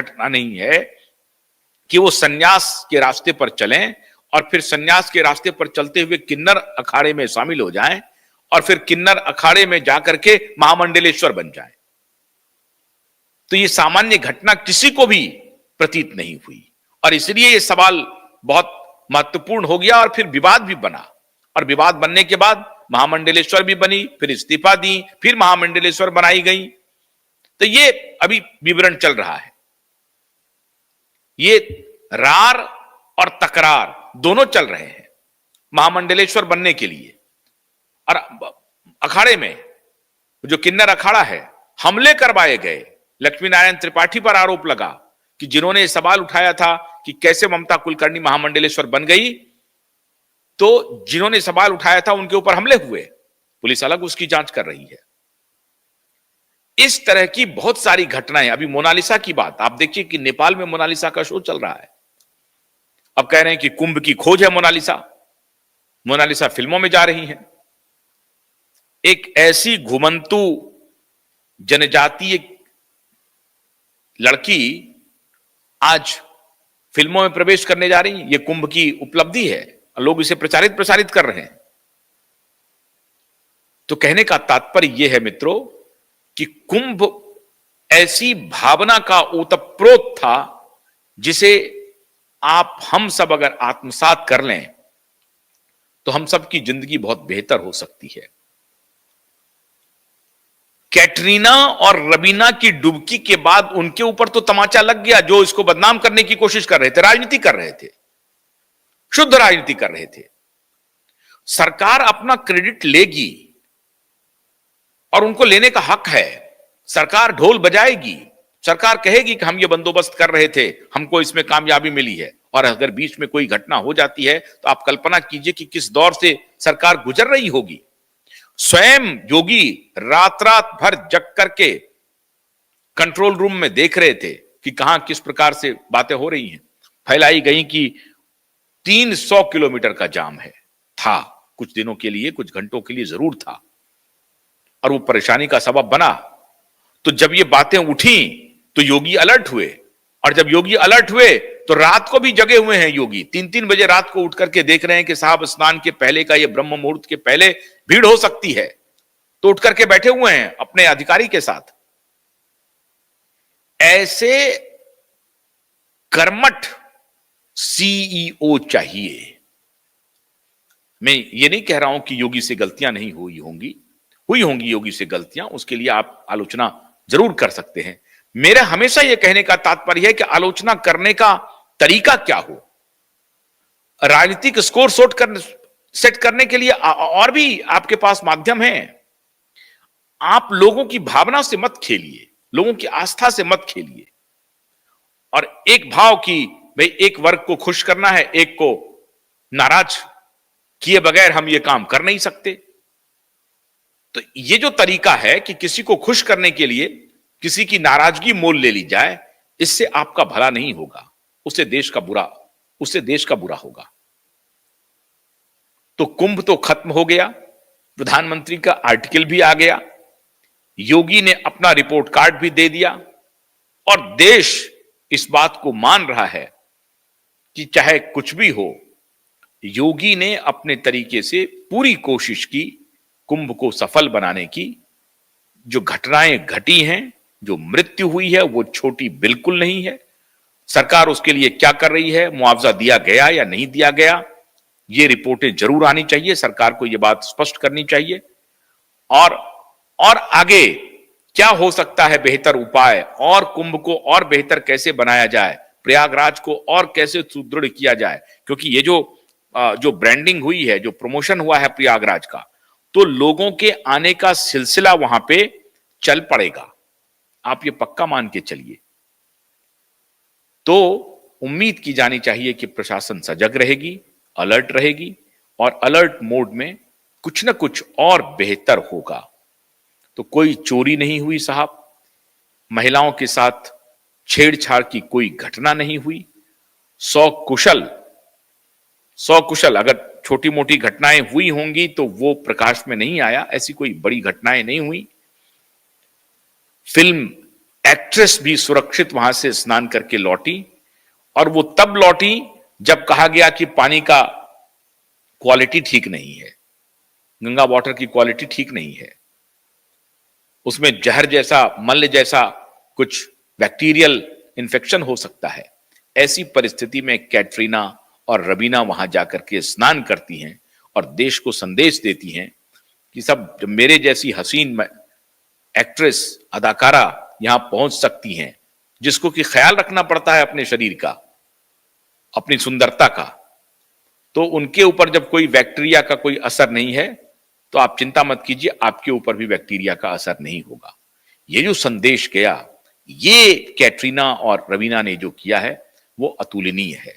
घटना नहीं है कि वो सन्यास के रास्ते पर चलें और फिर सन्यास के रास्ते पर चलते हुए किन्नर अखाड़े में शामिल हो जाएं और फिर किन्नर अखाड़े में जाकर के महामंडलेश्वर बन जाएं। तो ये सामान्य घटना किसी को भी प्रतीत नहीं हुई और इसलिए ये सवाल बहुत महत्वपूर्ण हो गया और फिर विवाद भी बना और विवाद बनने के बाद महामंडलेश्वर भी बनी, फिर इस्तीफा दी, फिर महामंडलेश्वर बनाई गई। तो ये अभी विवरण चल रहा है। ये रार और तकरार दोनों चल रहे हैं महामंडलेश्वर बनने के लिए। और अखाड़े में जो किन्नर अखाड़ा है, हमले करवाए गए। लक्ष्मी नारायण त्रिपाठी पर आरोप लगा कि जिन्होंने सवाल उठाया था कि कैसे ममता कुलकर्णी महामंडलेश्वर बन गई, तो जिन्होंने सवाल उठाया था उनके ऊपर हमले हुए। पुलिस अलग उसकी जांच कर रही है। इस तरह की बहुत सारी घटनाएं। अभी मोनालिसा की बात आप देखिए कि नेपाल में मोनालिसा का शो चल रहा है। अब कह रहे हैं कि कुंभ की खोज है मोनालिसा, मोनालिसा फिल्मों में जा रही है। एक ऐसी घुमंतु जनजातीय लड़की आज फिल्मों में प्रवेश करने जा रही है। यह कुंभ की उपलब्धि है, लोग इसे प्रचारित कर रहे हैं। तो कहने का तात्पर्य यह है मित्रों कि कुंभ ऐसी भावना का ओतप्रोत था जिसे हम सब अगर आत्मसात कर लें तो हम सब की जिंदगी बहुत बेहतर हो सकती है। कैटरीना और रवीना की डुबकी के बाद उनके ऊपर तो तमाचा लग गया। जो इसको बदनाम करने की कोशिश कर रहे थे, राजनीति कर रहे थे, शुद्ध राजनीति कर रहे थे। सरकार अपना क्रेडिट लेगी और उनको लेने का हक है। सरकार ढोल बजाएगी, सरकार कहेगी कि हम ये बंदोबस्त कर रहे थे, हमको इसमें कामयाबी मिली है। और अगर बीच में कोई घटना हो जाती है तो आप कल्पना कीजिए कि किस दौर से सरकार गुजर रही होगी। स्वयं योगी रात रात भर जग करके कंट्रोल रूम में देख रहे थे कि कहां किस प्रकार से बातें हो रही हैं। फैलाई गई कि 300 किलोमीटर का जाम है। था कुछ दिनों के लिए, कुछ घंटों के लिए जरूर था और वो परेशानी का सबब बना। तो जब ये बातें उठी तो योगी अलर्ट हुए और जब योगी अलर्ट हुए तो रात को भी जगे हुए हैं। योगी 3-3 बजे रात को उठ करके देख रहे हैं कि साहब स्नान के पहले का, ये ब्रह्म मुहूर्त के पहले भीड़ हो सकती है, तो उठ करके बैठे हुए हैं अपने अधिकारी के साथ। ऐसे कर्मठ सीईओ चाहिए। मैं ये नहीं कह रहा हूं कि योगी से गलतियां नहीं हुई होंगी योगी से गलतियां, उसके लिए आप आलोचना जरूर कर सकते हैं। मेरा हमेशा यह कहने का तात्पर्य है कि आलोचना करने का तरीका क्या हो। राजनीतिक स्कोर सेट करने के लिए और भी आपके पास माध्यम हैं। आप लोगों की भावना से मत खेलिए, लोगों की आस्था से मत खेलिए और एक भाव की भाई एक वर्ग को खुश करना है, एक को नाराज किए बगैर हम ये काम कर नहीं सकते। तो ये जो तरीका है कि किसी को खुश करने के लिए किसी की नाराजगी मोल ले ली जाए, इससे आपका भला नहीं होगा, उससे देश का बुरा होगा। तो कुंभ तो खत्म हो गया, प्रधानमंत्री का आर्टिकल भी आ गया, योगी ने अपना रिपोर्ट कार्ड भी दे दिया और देश इस बात को मान रहा है कि चाहे कुछ भी हो, योगी ने अपने तरीके से पूरी कोशिश की कुंभ को सफल बनाने की। जो घटनाएं घटी हैं, जो मृत्यु हुई है, वो छोटी बिल्कुल नहीं है। सरकार उसके लिए क्या कर रही है, मुआवजा दिया गया या नहीं दिया गया, ये रिपोर्टें जरूर आनी चाहिए। सरकार को यह बात स्पष्ट करनी चाहिए और आगे क्या हो सकता है बेहतर उपाय, और कुंभ को और बेहतर कैसे बनाया जाए, प्रयागराज को और कैसे सुदृढ़ किया जाए। क्योंकि ये जो ब्रांडिंग हुई है, जो प्रमोशन हुआ है प्रयागराज का, तो लोगों के आने का सिलसिला वहां पे चल पड़ेगा, आप ये पक्का मान के चलिए। तो उम्मीद की जानी चाहिए कि प्रशासन सजग रहेगी, अलर्ट रहेगी और अलर्ट मोड में कुछ ना कुछ और बेहतर होगा। तो कोई चोरी नहीं हुई साहब, महिलाओं के साथ छेड़छाड़ की कोई घटना नहीं हुई। सकुशल अगर छोटी मोटी घटनाएं हुई होंगी तो वो प्रकाश में नहीं आया, ऐसी कोई बड़ी घटनाएं नहीं हुई। फिल्म एक्ट्रेस भी सुरक्षित वहां से स्नान करके लौटी, और वो तब लौटी जब कहा गया कि पानी का क्वालिटी ठीक नहीं है, गंगा वाटर की क्वालिटी ठीक नहीं है, उसमें जहर जैसा, मल्ल जैसा कुछ बैक्टीरियल इन्फेक्शन हो सकता है। ऐसी परिस्थिति में कैटरीना और रवीना वहां जाकर के स्नान करती हैं और देश को संदेश देती हैं कि सब मेरे जैसी हसीन एक्ट्रेस, अदाकारा यहां पहुंच सकती हैं, जिसको कि ख्याल रखना पड़ता है अपने शरीर का, अपनी सुंदरता का, तो उनके ऊपर जब कोई बैक्टीरिया का कोई असर नहीं है तो आप चिंता मत कीजिए, आपके ऊपर भी बैक्टीरिया का असर नहीं होगा। ये जो संदेश गया, ये कैटरीना और रवीना ने जो किया है वो अतुलनीय है।